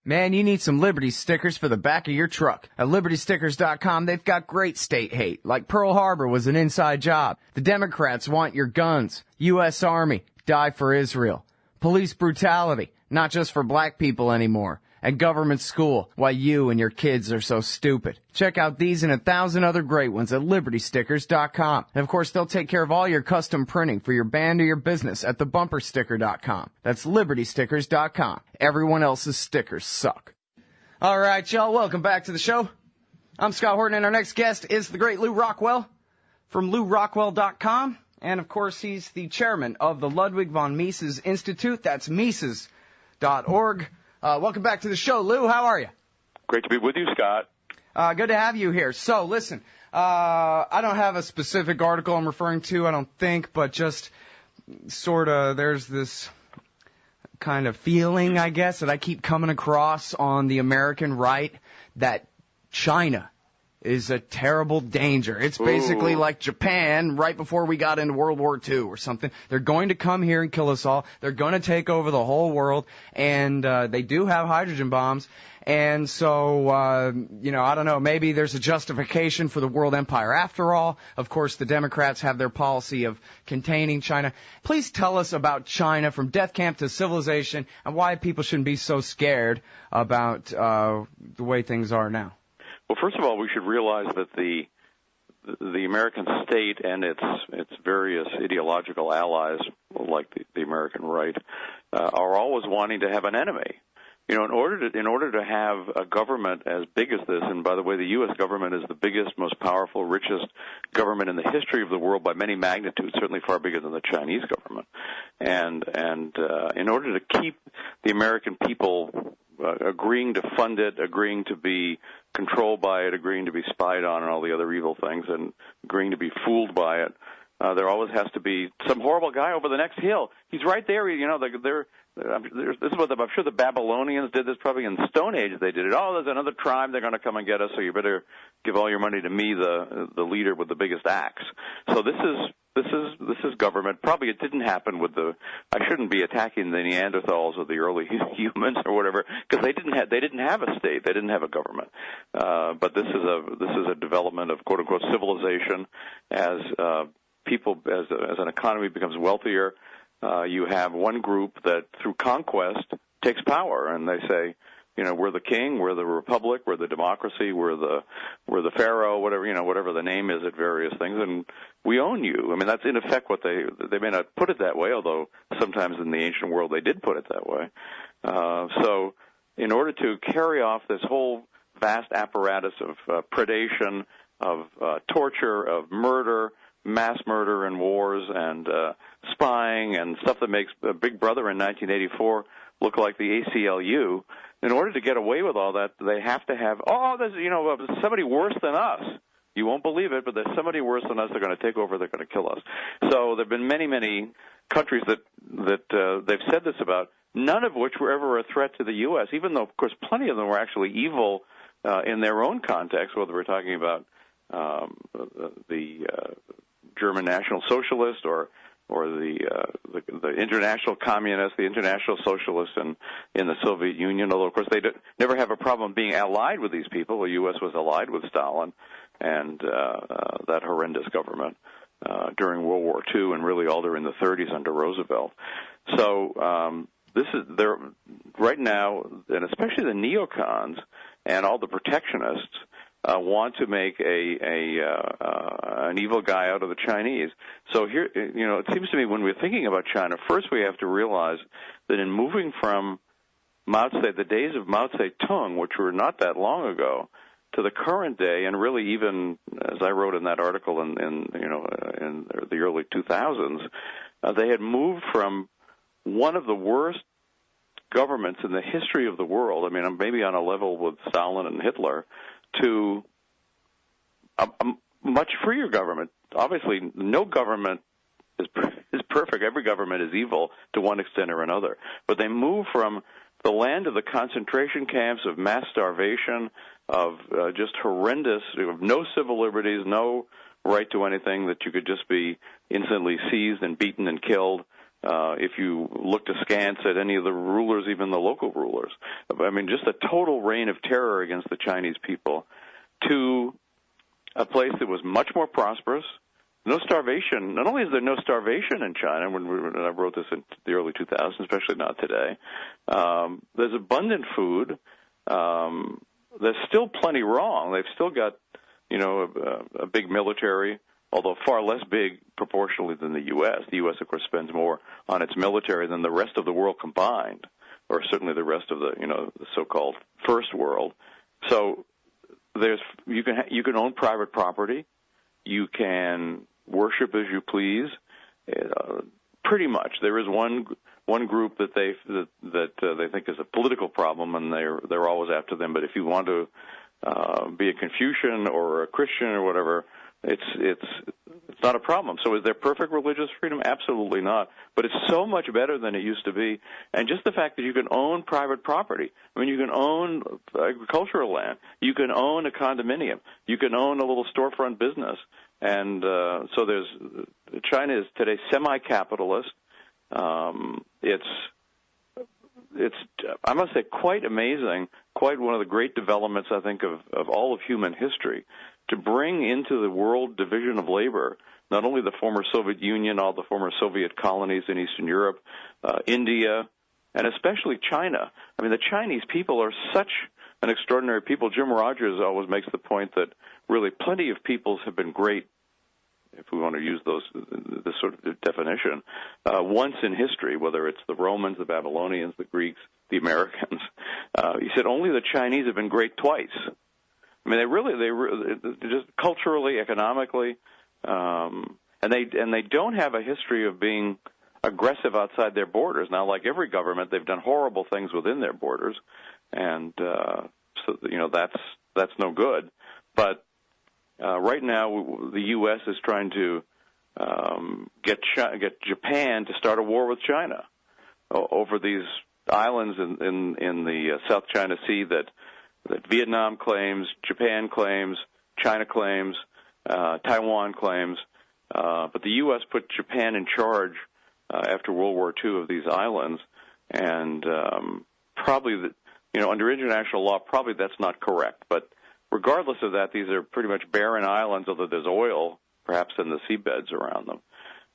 Man, you need some Liberty stickers for the back of your truck. At LibertyStickers.com, they've got great state hate, like Pearl Harbor was an inside job. The Democrats want your guns. U.S. Army, die for Israel. Police brutality, not just for black people anymore. And government school, why you and your kids are so stupid. Check out these and 1,000 other great ones at LibertyStickers.com. And of course, they'll take care of all your custom printing for your band or your business at TheBumperSticker.com. That's LibertyStickers.com. Everyone else's stickers suck. All right, y'all, welcome back to the show. I'm Scott Horton, and our next guest is the great Lew Rockwell from LewRockwell.com. And of course, he's the chairman of the Ludwig von Mises Institute. That's Mises.org. Welcome back to the show, Lew. How are you? Great to be with you, Scott. Good to have you here. So, listen, I don't have a specific article I'm referring to, I don't think, but just sort of there's this kind of feeling, I guess, that I keep coming across on the American right that China is a terrible danger. It's basically like Japan right before we got into World War II or something. They're going to come here and kill us all. They're going to take over the whole world, and they do have hydrogen bombs. And so, I don't know, maybe there's a justification for the world empire after all. Of course, the Democrats have their policy of containing China. Please tell us about China from death camp to civilization and why people shouldn't be so scared about the way things are now. Well, first of all, we should realize that the American state and its various ideological allies, like the American right, are always wanting to have an enemy. You know, in order to have a government as big as this, and by the way, the U.S. government is the biggest, most powerful, richest government in the history of the world by many magnitudes, certainly far bigger than the Chinese government. And in order to keep the American people agreeing to fund it, agreeing to be controlled by it, agreeing to be spied on and all the other evil things, and agreeing to be fooled by it, there always has to be some horrible guy over the next hill. He's right there. You know, this is what I'm sure the Babylonians did this. Probably in the Stone Age they did it. Oh, there's another tribe. They're going to come and get us. So you better give all your money to me, the leader with the biggest axe. So this is government. Probably it didn't happen with I shouldn't be attacking the Neanderthals or the early humans or whatever, because they didn't have a state. They didn't have a government. But this is a development of quote unquote civilization as as an economy becomes wealthier. You have one group that through conquest takes power, and they say, you know, we're the king, we're the republic, we're the democracy, we're the pharaoh, whatever the name is at various things, and we own you. I mean, that's in effect what they may not put it that way, although sometimes in the ancient world they did put it that way. So in order to carry off this whole vast apparatus of predation, of torture, of murder, mass murder and wars and spying and stuff that makes Big Brother in 1984 look like the ACLU, in order to get away with all that, they have to have, there's, somebody worse than us. You won't believe it, but there's somebody worse than us. They're going to take over. They're going to kill us. So there have been many, many countries that they've said this about, none of which were ever a threat to the U.S., even though, of course, plenty of them were actually evil in their own context, whether we're talking about the German National Socialist or the international communists, the international socialists in the Soviet Union, although, of course, they never have a problem being allied with these people. The U.S. was allied with Stalin and that horrendous government during World War II and really all during the 30s under Roosevelt. So this is there right now, and especially the neocons and all the protectionists want to make an evil guy out of the Chinese. So here, it seems to me when we're thinking about China, first we have to realize that in moving from the days of Mao Zedong, which were not that long ago, to the current day, and really even as I wrote in that article in the early 2000s, they had moved from one of the worst governments in the history of the world. I mean, maybe on a level with Stalin and Hitler, to a much freer government. Obviously, no government is perfect. Every government is evil to one extent or another. But they move from the land of the concentration camps, of mass starvation, of just horrendous, no civil liberties, no right to anything, that you could just be instantly seized and beaten and killed, if you looked askance at any of the rulers, even the local rulers. I mean, just a total reign of terror against the Chinese people, to a place that was much more prosperous, no starvation. Not only is there no starvation in China, when I wrote this in the early 2000s, especially not today, there's abundant food. There's still plenty wrong. They've still got, a big military, although far less big proportionally than the U.S. The U.S., of course, spends more on its military than the rest of the world combined, or certainly the rest of the, the so-called first world. So you can own private property, you can worship as you please, pretty much. There is one group that they think is a political problem, and they're always after them. But if you want to be a Confucian or a Christian or whatever, it's not a problem. So is there perfect religious freedom? Absolutely not. But it's so much better than it used to be. And just the fact that you can own private property. I mean, you can own agricultural land. You can own a condominium. You can own a little storefront business. And so China is today semi-capitalist. It's I must say quite amazing, quite one of the great developments, I think, of all of human history, to bring into the world division of labor not only the former Soviet Union, all the former Soviet colonies in Eastern Europe, India, and especially China. I mean, the Chinese people are such an extraordinary people. Jim Rogers always makes the point that really plenty of peoples have been great, if we want to use this sort of definition, once in history, whether it's the Romans, the Babylonians, the Greeks, the Americans. He said only the Chinese have been great twice. I mean, they just culturally, economically, and they don't have a history of being aggressive outside their borders. Now, like every government, they've done horrible things within their borders, and so that's no good. But right now, the U.S. is trying to get Japan to start a war with China over these islands in the South China Sea that Vietnam claims, Japan claims, China claims, Taiwan claims. But the U.S. put Japan in charge after World War II of these islands, and probably, under international law, probably that's not correct. But regardless of that, these are pretty much barren islands, although there's oil, perhaps, in the seabeds around them.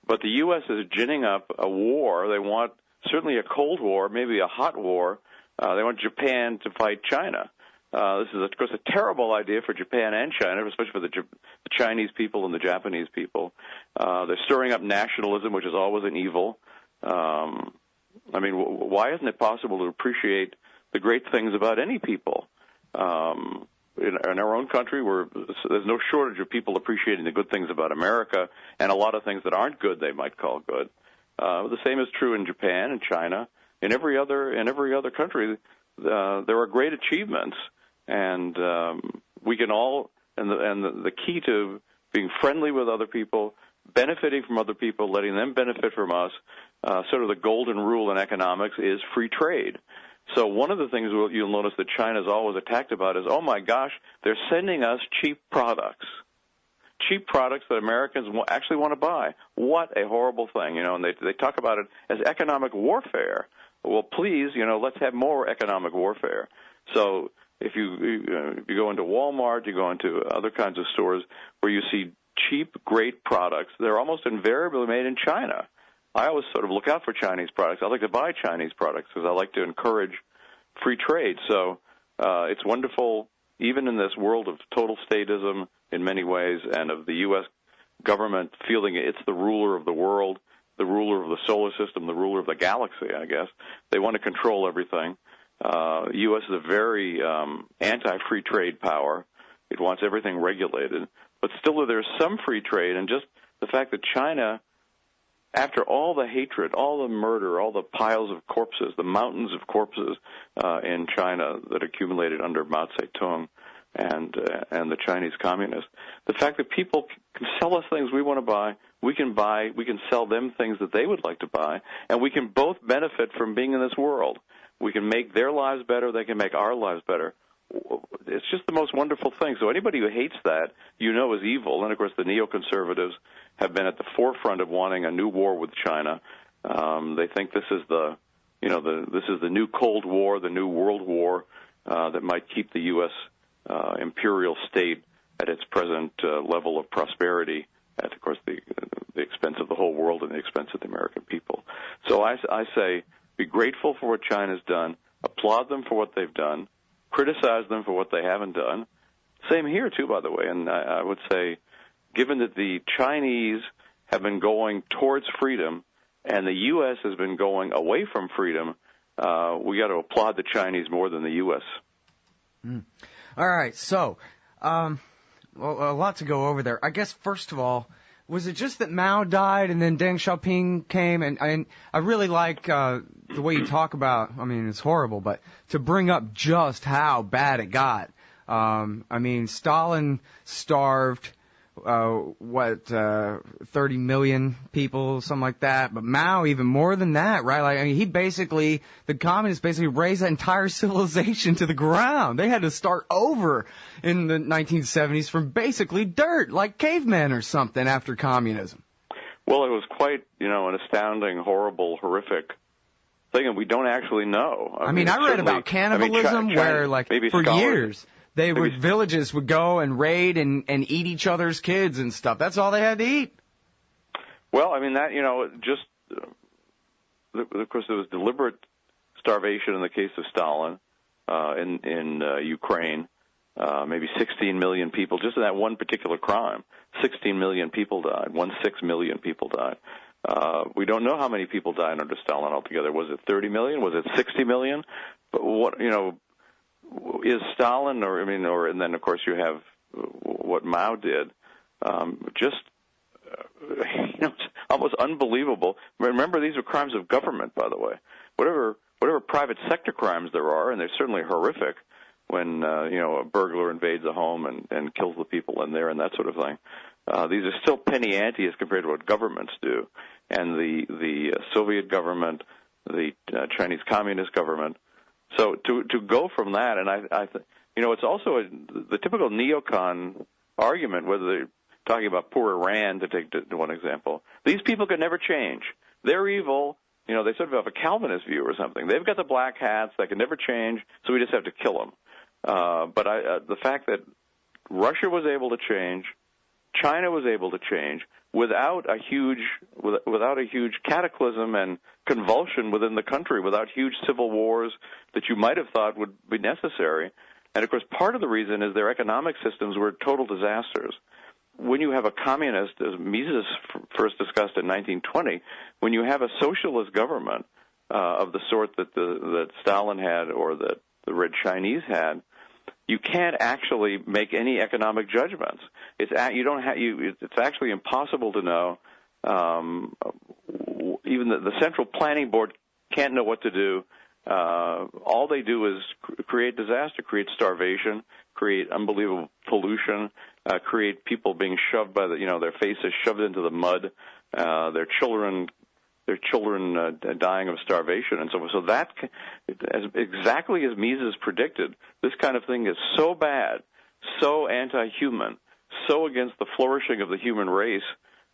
But the U.S. is ginning up a war. They want certainly a Cold War, maybe a hot war. They want Japan to fight China. This is, of course, a terrible idea for Japan and China, especially for the Chinese people and the Japanese people. They're stirring up nationalism, which is always an evil. I mean, why isn't it possible to appreciate the great things about any people? In our own country, there's no shortage of people appreciating the good things about America, and a lot of things that aren't good they might call good. The same is true in Japan and China. In every other country, there are great achievements, and we can all. And the key to being friendly with other people, benefiting from other people, letting them benefit from us, sort of the golden rule in economics is free trade. So one of the things you'll notice that China's always attacked about is, oh my gosh, they're sending us cheap products that Americans actually want to buy. What a horrible thing, and they talk about it as economic warfare. Well, please, let's have more economic warfare. So if you go into Walmart, you go into other kinds of stores where you see cheap, great products, they're almost invariably made in China. I always sort of look out for Chinese products. I like to buy Chinese products because I like to encourage free trade. So it's wonderful, even in this world of total statism in many ways, and of the U.S. government feeling it's the ruler of the world, the ruler of the solar system, the ruler of the galaxy, I guess. They want to control everything. The U.S. is a very anti-free trade power. It wants everything regulated. But still, there's some free trade, and just the fact that China, after all the hatred, all the murder, all the piles of corpses, the mountains of corpses in China that accumulated under Mao Zedong and the Chinese communists, the fact that people can sell us things we want to buy, we can sell them things that they would like to buy, and we can both benefit from being in this world. We can make their lives better, they can make our lives better. It's just the most wonderful thing. So anybody who hates that, is evil. And, of course, the neoconservatives have been at the forefront of wanting a new war with China. They think this is the new Cold War, the new World War that might keep the U.S. Imperial state at its present level of prosperity, at, of course, the expense of the whole world and the expense of the American people. So I say be grateful for what China's done, applaud them for what they've done, criticize them for what they haven't done. Same here, too, by the way. And I would say, given that the Chinese have been going towards freedom and the U.S. has been going away from freedom, we got to applaud the Chinese more than the U.S. All right, so a lot to go over there. I guess, first of all, was it just that Mao died and then Deng Xiaoping came? And I really like the way you talk about, I mean, it's horrible, but to bring up just how bad it got. I mean, Stalin starved, 30 million people, something like that. But Mao, even more than that, right? Like, I mean, the communists basically razed that entire civilization to the ground. They had to start over in the 1970s from basically dirt, like cavemen or something after communism. Well, it was quite, an astounding, horrible, horrific thing, and we don't actually know. I mean, I read about cannibalism where, like, for years, villages would go and raid and eat each other's kids and stuff. That's all they had to eat. Well, I mean, that, of course, there was deliberate starvation in the case of Stalin in Ukraine. Maybe 16 million people, just in that one particular crime. 16 million people died. 16 million people died. We don't know how many people died under Stalin altogether. Was it 30 million? Was it 60 million? But what, is Stalin, and then of course you have what Mao did, it's almost unbelievable. Remember, these are crimes of government, by the way. Whatever private sector crimes there are, and they're certainly horrific when a burglar invades a home and kills the people in there and that sort of thing. These are still penny ante as compared to what governments do, and the Soviet government, the Chinese Communist government. So to go from that, and it's also the typical neocon argument, whether they're talking about poor Iran, to take one example. These people can never change. They're evil. They sort of have a Calvinist view or something. They've got the black hats. They can never change, so we just have to kill them. But the fact that Russia was able to change, China was able to change without a huge cataclysm and convulsion within the country, without huge civil wars that you might have thought would be necessary. And of course, part of the reason is their economic systems were total disasters. When you have a communist, as Mises first discussed in 1920, when you have a socialist government of the sort that Stalin had or that the Red Chinese had, you can't actually make any economic judgments. It's actually impossible to know. Even the Central Planning Board can't know what to do. All they do is create disaster, create starvation, create unbelievable pollution, create people being shoved by their faces shoved into the mud, their children dying of starvation, and so forth. So that, exactly as Mises predicted, this kind of thing is so bad, so anti-human, so against the flourishing of the human race,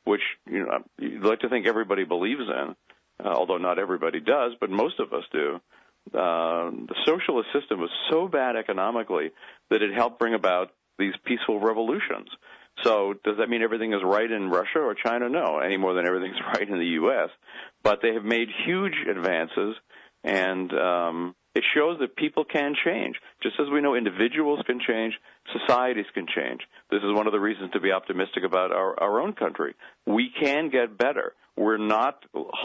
which you'd like to think everybody believes in, although not everybody does, but most of us do. The socialist system was so bad economically that it helped bring about these peaceful revolutions. So does that mean everything is right in Russia or China? No, any more than everything's right in the U.S. But they have made huge advances, and it shows that people can change. Just as we know individuals can change, societies can change. This is one of the reasons to be optimistic about our own country. We can get better. We're not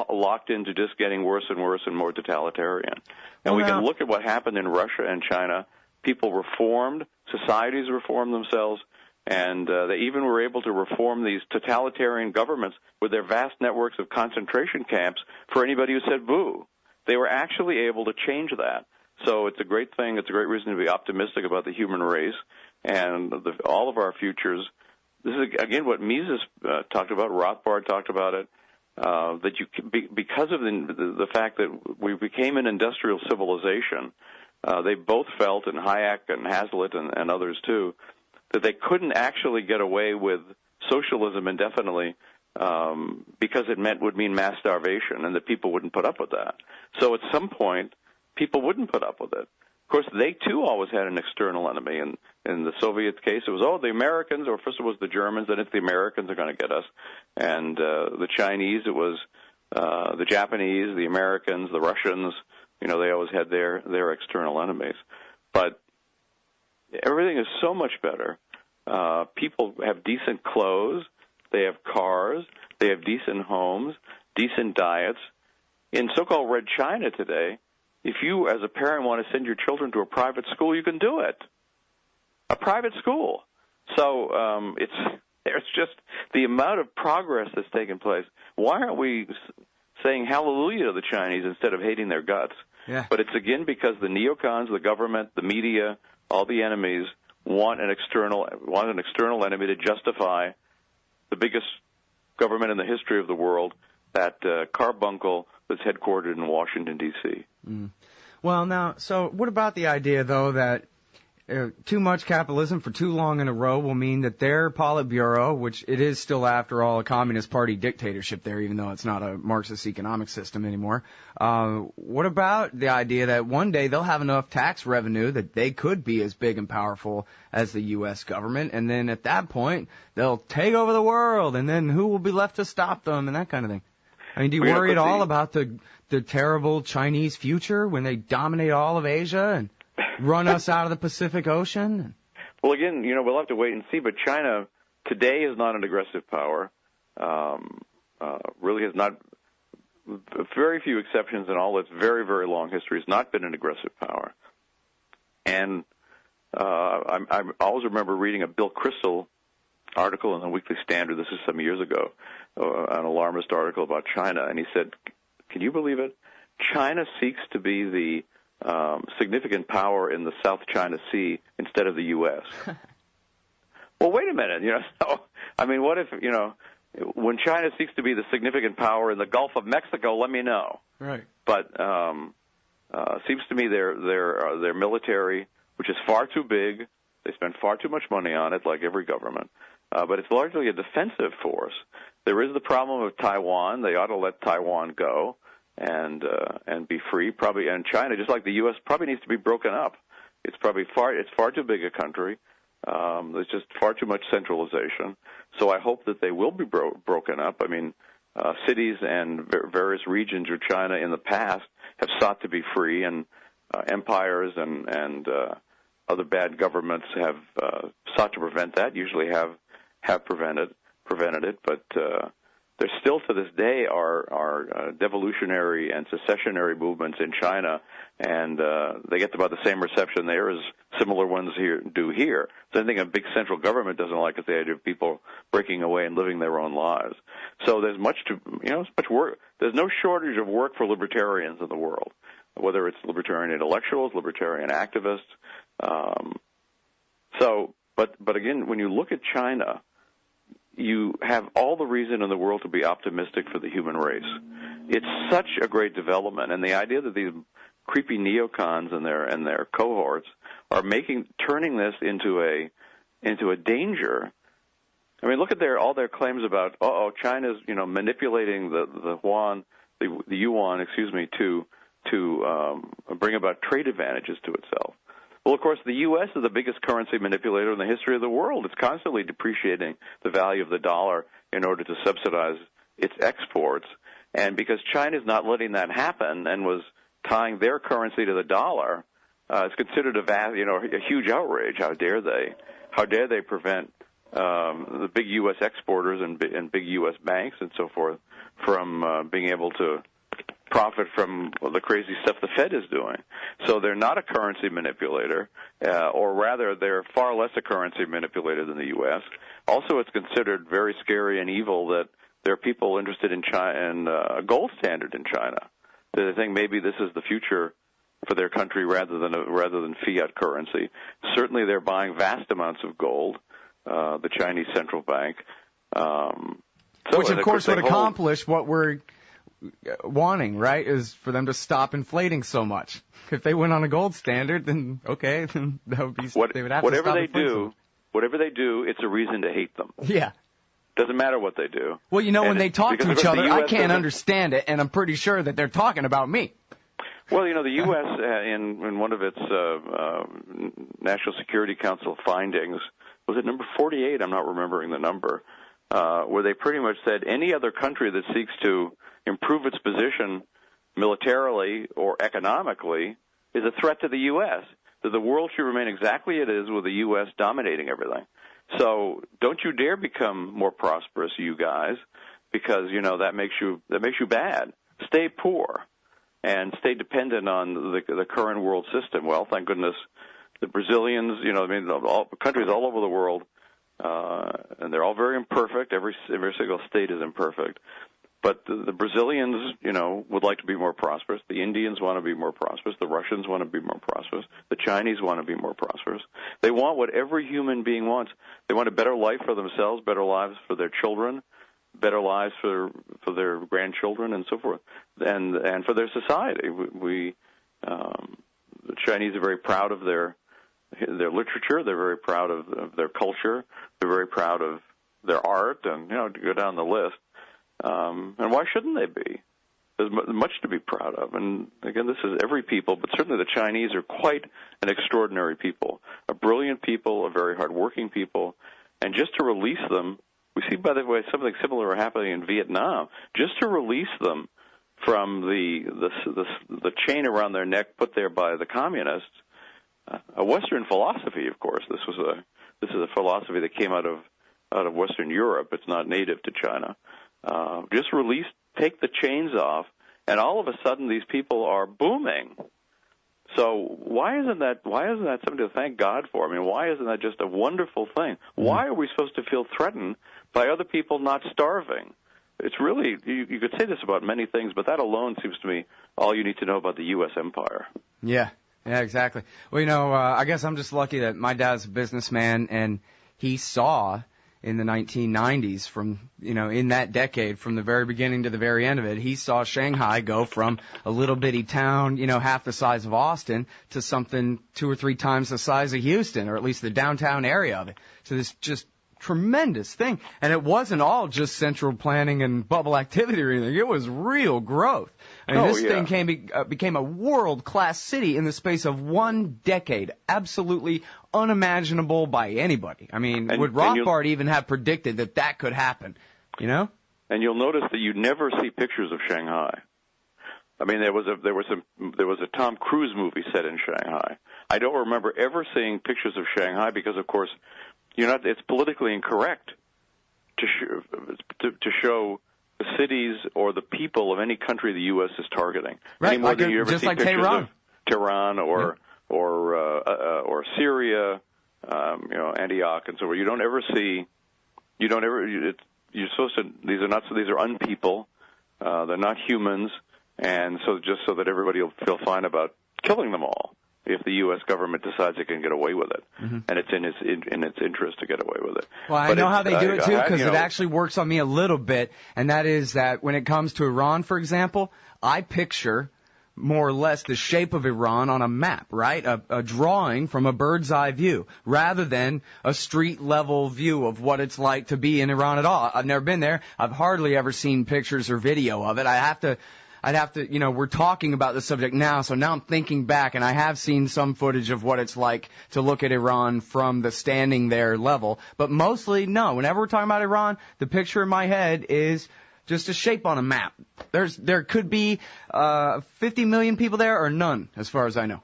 locked into just getting worse and worse and more totalitarian. And we can look at what happened in Russia and China. People reformed, societies reformed themselves, and they even were able to reform these totalitarian governments with their vast networks of concentration camps for anybody who said boo. They were actually able to change that. So it's a great thing. It's a great reason to be optimistic about the human race and all of our futures. This is, again, what Mises talked about, Rothbard talked about it, that because of the fact that we became an industrial civilization, they both felt, and Hayek and Hazlitt and others too, that they couldn't actually get away with socialism indefinitely because it would mean mass starvation, and that people wouldn't put up with that. So at some point, people wouldn't put up with it. Of course, they too always had an external enemy. And in the Soviet case, it was the Americans, or first it was the Germans, then it's the Americans are going to get us. And the Chinese, it was the Japanese, the Americans, the Russians. They always had their external enemies. But everything is so much better. People have decent clothes. They have cars. They have decent homes, decent diets. In so-called Red China today, if you as a parent want to send your children to a private school, you can do it. A private school. So there's just the amount of progress that's taken place. Why aren't we saying hallelujah to the Chinese instead of hating their guts? Yeah. But it's again because the neocons, the government, the media, all the enemies want an external enemy to justify the biggest government in the history of the world, that carbuncle that's headquartered in Washington, D.C. Mm. Well, now, so what about the idea, though, that too much capitalism for too long in a row will mean that their Politburo, which it is still, after all, a Communist Party dictatorship there, even though it's not a Marxist economic system anymore, what about the idea that one day they'll have enough tax revenue that they could be as big and powerful as the U.S. government, and then at that point they'll take over the world, and then who will be left to stop them and that kind of thing? I mean, do you worry at all about the terrible Chinese future when they dominate all of Asia and run us out of the Pacific Ocean? Well, again, we'll have to wait and see. But China today is not an aggressive power. Really has not, very few exceptions in all its very, very long history, has not been an aggressive power. And I always remember reading a Bill Kristol article in the Weekly Standard, this is some years ago, an alarmist article about China, and he said, can you believe it? China seeks to be the significant power in the South China Sea instead of the U.S. Well, wait a minute. What if, when China seeks to be the significant power in the Gulf of Mexico, let me know. Right. But seems to me their military, which is far too big, they spend far too much money on it, like every government, but it's largely a defensive force. There is the problem of Taiwan. They ought to let Taiwan go and be free. Probably, and China, just like the U.S., probably needs to be broken up. It's far too big a country. There's just far too much centralization. So I hope that they will be broken up. I mean, cities and various regions of China in the past have sought to be free, and empires and other bad governments have sought to prevent that. Usually have prevented it, but there still to this day are devolutionary and secessionary movements in China, and they get about the same reception there as similar ones do here. So I think a big central government doesn't like it, the idea of people breaking away and living their own lives. So there's much work. There's no shortage of work for libertarians in the world, whether it's libertarian intellectuals, libertarian activists. But again, when you look at China, you have all the reason in the world to be optimistic for the human race. It's such a great development, and the idea that these creepy neocons and their cohorts are turning this into a danger. I mean, look at all their claims about China's manipulating the yuan, to bring about trade advantages to itself. Well, of course, the U.S. is the biggest currency manipulator in the history of the world. It's constantly depreciating the value of the dollar in order to subsidize its exports. And because China's not letting that happen and was tying their currency to the dollar, it's considered a huge outrage. How dare they? How dare they prevent the big U.S. exporters and big U.S. banks and so forth from being able to profit from the crazy stuff the Fed is doing. So they're not a currency manipulator, or rather they're far less a currency manipulator than the U.S. Also, it's considered very scary and evil that there are people interested in China and a gold standard in China. They think maybe this is the future for their country rather than fiat currency. Certainly, they're buying vast amounts of gold. The Chinese central bank, which of course would accomplish what we're wanting, right, is for them to stop inflating so much. If they went on a gold standard, then okay, then that would be they would have to stop inflating. Whatever they do, it's a reason to hate them. Yeah. Doesn't matter what they do. Well, when they talk to each other, I can't understand it, and I'm pretty sure that they're talking about me. Well, the U.S. In one of its National Security Council findings, was it number 48? I'm not remembering the number, where they pretty much said any other country that seeks to improve its position militarily or economically is a threat to the U.S., that the world should remain exactly as it is with the U.S. dominating everything. So don't you dare become more prosperous, you guys, because, that makes you bad. Stay poor and stay dependent on the current world system. Well, thank goodness the Brazilians, all countries all over the world, and they're all very imperfect. Every single state is imperfect. But the Brazilians, would like to be more prosperous. The Indians want to be more prosperous. The Russians want to be more prosperous. The Chinese want to be more prosperous. They want what every human being wants. They want a better life for themselves, better lives for their children, better lives for their grandchildren, and so forth, and for their society. The Chinese are very proud of their literature. They're very proud of their culture. They're very proud of their art, and to go down the list. And why shouldn't they be? There's much to be proud of. And again, this is every people, but certainly the Chinese are quite an extraordinary people, a brilliant people, a very hardworking people. And just to release them, we see, by the way, something similar happening in Vietnam. Just to release them from the chain around their neck put there by the communists, a Western philosophy, of course. This is a philosophy that came out of Western Europe. It's not native to China. Just take the chains off, and all of a sudden these people are booming. So why isn't that something to thank God for? I mean, why isn't that just a wonderful thing? Why are we supposed to feel threatened by other people not starving? It's really, you could say this about many things, but that alone seems to me all you need to know about the U.S. empire. Yeah, exactly. Well, I guess I'm just lucky that my dad's a businessman, and he saw in the 1990s, from, in that decade, from the very beginning to the very end of it, he saw Shanghai go from a little bitty town, half the size of Austin, to something 2 or 3 times the size of Houston, or at least the downtown area of it. So this just tremendous thing. And it wasn't all just central planning and bubble activity or anything. It was real growth. I mean, this thing became a world-class city in the space of 1 decade. Absolutely unimaginable by anybody. I mean, would Rothbard even have predicted that could happen? And you'll notice that you never see pictures of Shanghai. I mean, there was a Tom Cruise movie set in Shanghai. I don't remember ever seeing pictures of Shanghai because, of course, it's politically incorrect to show the cities or the people of any country the U.S. is targeting. Right, any more than you ever just see like pictures Tehran. of Tehran or Syria, Antioch and so on. You don't ever see. You're supposed to. These are unpeople. They're not humans, and so just so that everybody will feel fine about killing them all if the U.S. government decides it can get away with it, and it's in its interest to get away with it. Well, I know how they do it too, because it actually works on me a little bit, and that is that when it comes to Iran, for example, I picture more or less the shape of Iran on a map, right? A drawing from a bird's eye view, rather than a street level view of what it's like to be in Iran at all. I've never been there. I've hardly ever seen pictures or video of it. I'd have to, we're talking about the subject now, so now I'm thinking back, and I have seen some footage of what it's like to look at Iran from the standing there level. But mostly, no. Whenever we're talking about Iran, the picture in my head is just a shape on a map. There could be 50 million people there or none, as far as I know.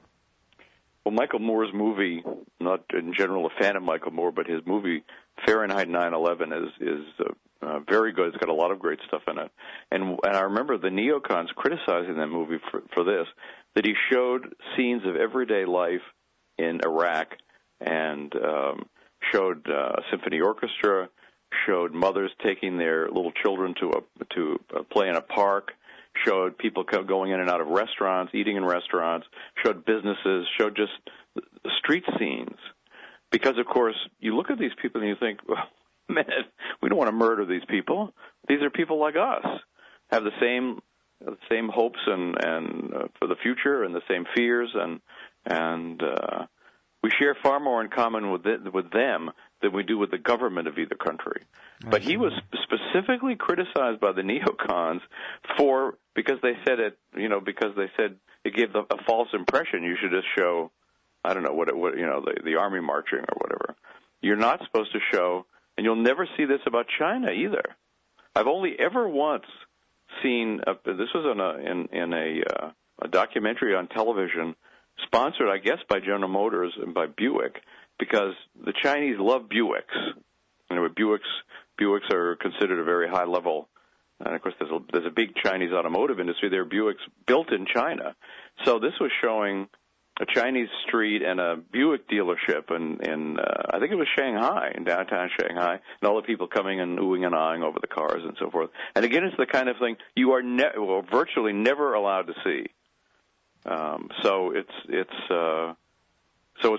Well, Michael Moore's movie, not in general a fan of Michael Moore, but his movie Fahrenheit 9/11 is very good. It's got a lot of great stuff in it. And I remember the neocons criticizing that movie for this, that he showed scenes of everyday life in Iraq and showed a symphony orchestra, showed mothers taking their little children to play in a park, showed people going in and out of restaurants, eating in restaurants, showed businesses, showed just street scenes. Because, of course, you look at these people and you think, well, man, we don't want to murder these people. These are people like us, have the same hopes and for the future and the same fears and We share far more in common with them than we do with the government of either country. But he was specifically criticized by the neocons because they said it gave a false impression. You should just show, I don't know, the army marching or whatever. You're not supposed to show, and you'll never see this about China either. I've only ever once seen this was in a documentary on television, sponsored, I guess, by General Motors and by Buick, because the Chinese love Buicks. Buicks are considered a very high level, and of course there's a big Chinese automotive industry. There are Buicks built in China. So this was showing a Chinese street and a Buick dealership in I think it was Shanghai, in downtown Shanghai, and all the people coming and oohing and ahhing over the cars and so forth. And again, it's the kind of thing you are virtually never allowed to see. So it's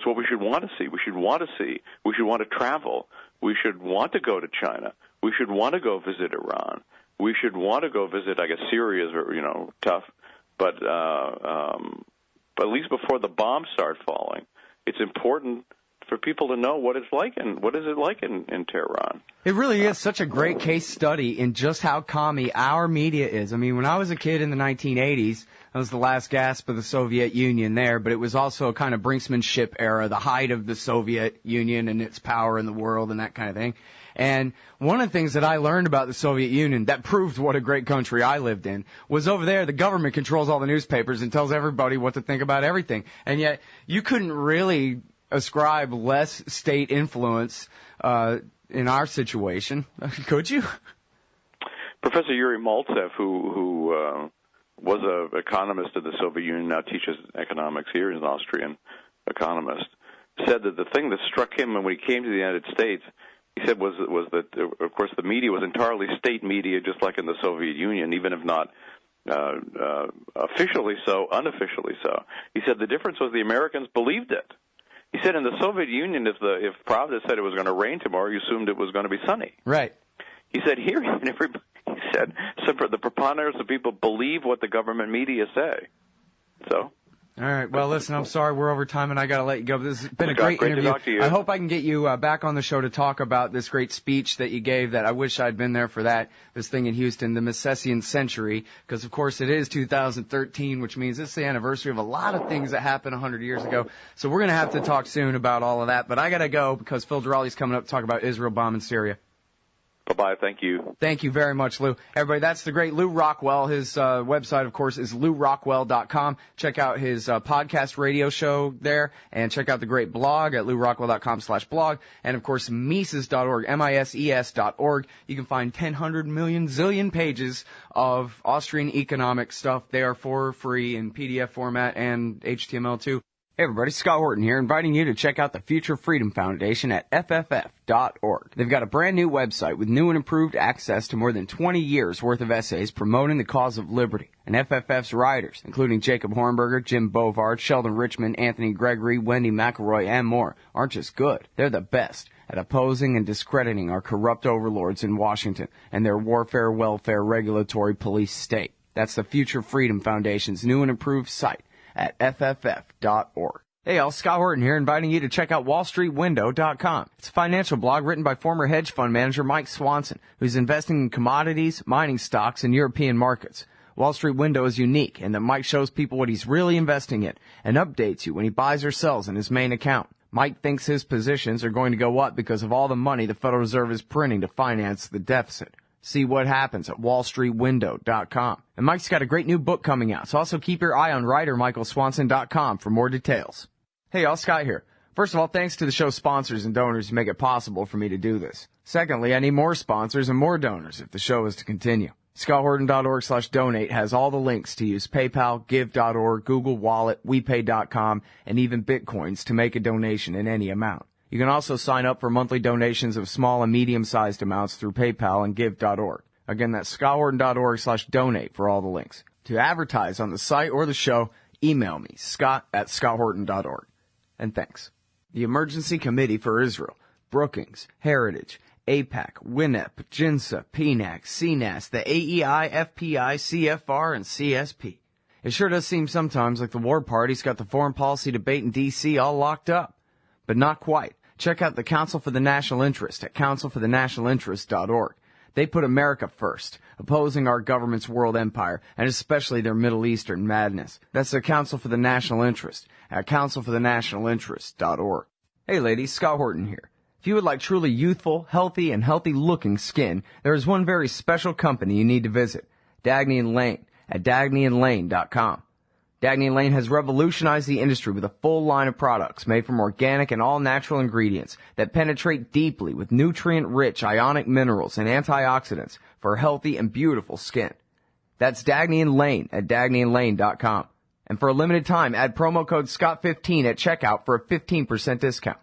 what we should want to see. We should want to see. We should want to travel. We should want to go to China. We should want to go visit Iran. We should want to go visit. I guess Syria is tough, but at least before the bombs start falling, it's important for people to know what it's like and what is it like in Tehran. It really is such a great case study in just how commie our media is. I mean, when I was a kid in the 1980s, that was the last gasp of the Soviet Union there, but it was also a kind of brinksmanship era, the height of the Soviet Union and its power in the world and that kind of thing. And one of the things that I learned about the Soviet Union that proved what a great country I lived in was over there the government controls all the newspapers and tells everybody what to think about everything. And yet you couldn't really ascribe less state influence in our situation, could you? Professor Yuri Maltsev, who was an economist of the Soviet Union, now teaches economics here, is an Austrian economist, said that the thing that struck him when he came to the United States, he said, was that, of course, the media was entirely state media, just like in the Soviet Union, even if not officially so, unofficially so. He said the difference was the Americans believed it. He said in the Soviet Union, if Pravda said it was going to rain tomorrow, you assumed it was going to be sunny. Right. He said here, he said the preponderance of people believe what the government media say. So. All right. Well, listen, I'm sorry we're over time and I got to let you go. This has been a great interview. To talk to you. I hope I can get you back on the show to talk about this great speech that you gave that I wish I'd been there for this thing in Houston, the Misesian Century, because, of course, it is 2013, which means it's the anniversary of a lot of things that happened 100 years ago. So we're going to have to talk soon about all of that. But I got to go because Phil Durali's coming up to talk about Israel bombing Syria. Bye-bye. Thank you. Thank you very much, Lew. Everybody, that's the great Lew Rockwell. His website, of course, is lewrockwell.com. Check out his podcast radio show there, and check out the great blog at lewrockwell.com/blog. And, of course, Mises.org, Mises.org. You can find 100 million zillion pages of Austrian economic stuff there for free in PDF format and HTML too. Hey everybody, Scott Horton here, inviting you to check out the Future Freedom Foundation at FFF.org. They've got a brand new website with new and improved access to more than 20 years worth of essays promoting the cause of liberty. And FFF's writers, including Jacob Hornberger, Jim Bovard, Sheldon Richmond, Anthony Gregory, Wendy McElroy, and more, aren't just good. They're the best at opposing and discrediting our corrupt overlords in Washington and their warfare, welfare, regulatory police state. That's the Future Freedom Foundation's new and improved site at FFF.org. Hey y'all, Scott Horton here, inviting you to check out WallStreetWindow.com. It's a financial blog written by former hedge fund manager Mike Swanson, who's investing in commodities, mining stocks, and European markets. Wall Street Window is unique in that Mike shows people what he's really investing in and updates you when he buys or sells in his main account. Mike thinks his positions are going to go up because of all the money the Federal Reserve is printing to finance the deficit. See what happens at WallStreetWindow.com. And Mike's got a great new book coming out, so also keep your eye on WriterMichaelSwanson.com for more details. Hey y'all, Scott here. First of all, thanks to the show's sponsors and donors who make it possible for me to do this. Secondly, I need more sponsors and more donors if the show is to continue. ScottHorton.org/donate has all the links to use PayPal, Give.org, Google Wallet, WePay.com, and even Bitcoins to make a donation in any amount. You can also sign up for monthly donations of small and medium-sized amounts through PayPal and Give.org. Again, that's ScottHorton.org/donate for all the links. To advertise on the site or the show, email me, Scott@ScottHorton.org. And thanks. The Emergency Committee for Israel, Brookings, Heritage, AIPAC, WINEP, JINSA, PNAC, CNAS, the AEI, FPI, CFR, and CSP. It sure does seem sometimes like the war party's got the foreign policy debate in D.C. all locked up. but not quite. Check out the Council for the National Interest at councilforthenationalinterest.org. They put America first, opposing our government's world empire, and especially their Middle Eastern madness. That's the Council for the National Interest at councilforthenationalinterest.org. Hey ladies, Scott Horton here. If you would like truly youthful, healthy, and healthy-looking skin, there is one very special company you need to visit, Dagny & Lane at dagnyandlane.com. Dagny & Lane has revolutionized the industry with a full line of products made from organic and all-natural ingredients that penetrate deeply with nutrient-rich ionic minerals and antioxidants for healthy and beautiful skin. That's Dagny & Lane at dagnyandlane.com. And for a limited time, add promo code SCOTT15 at checkout for a 15% discount.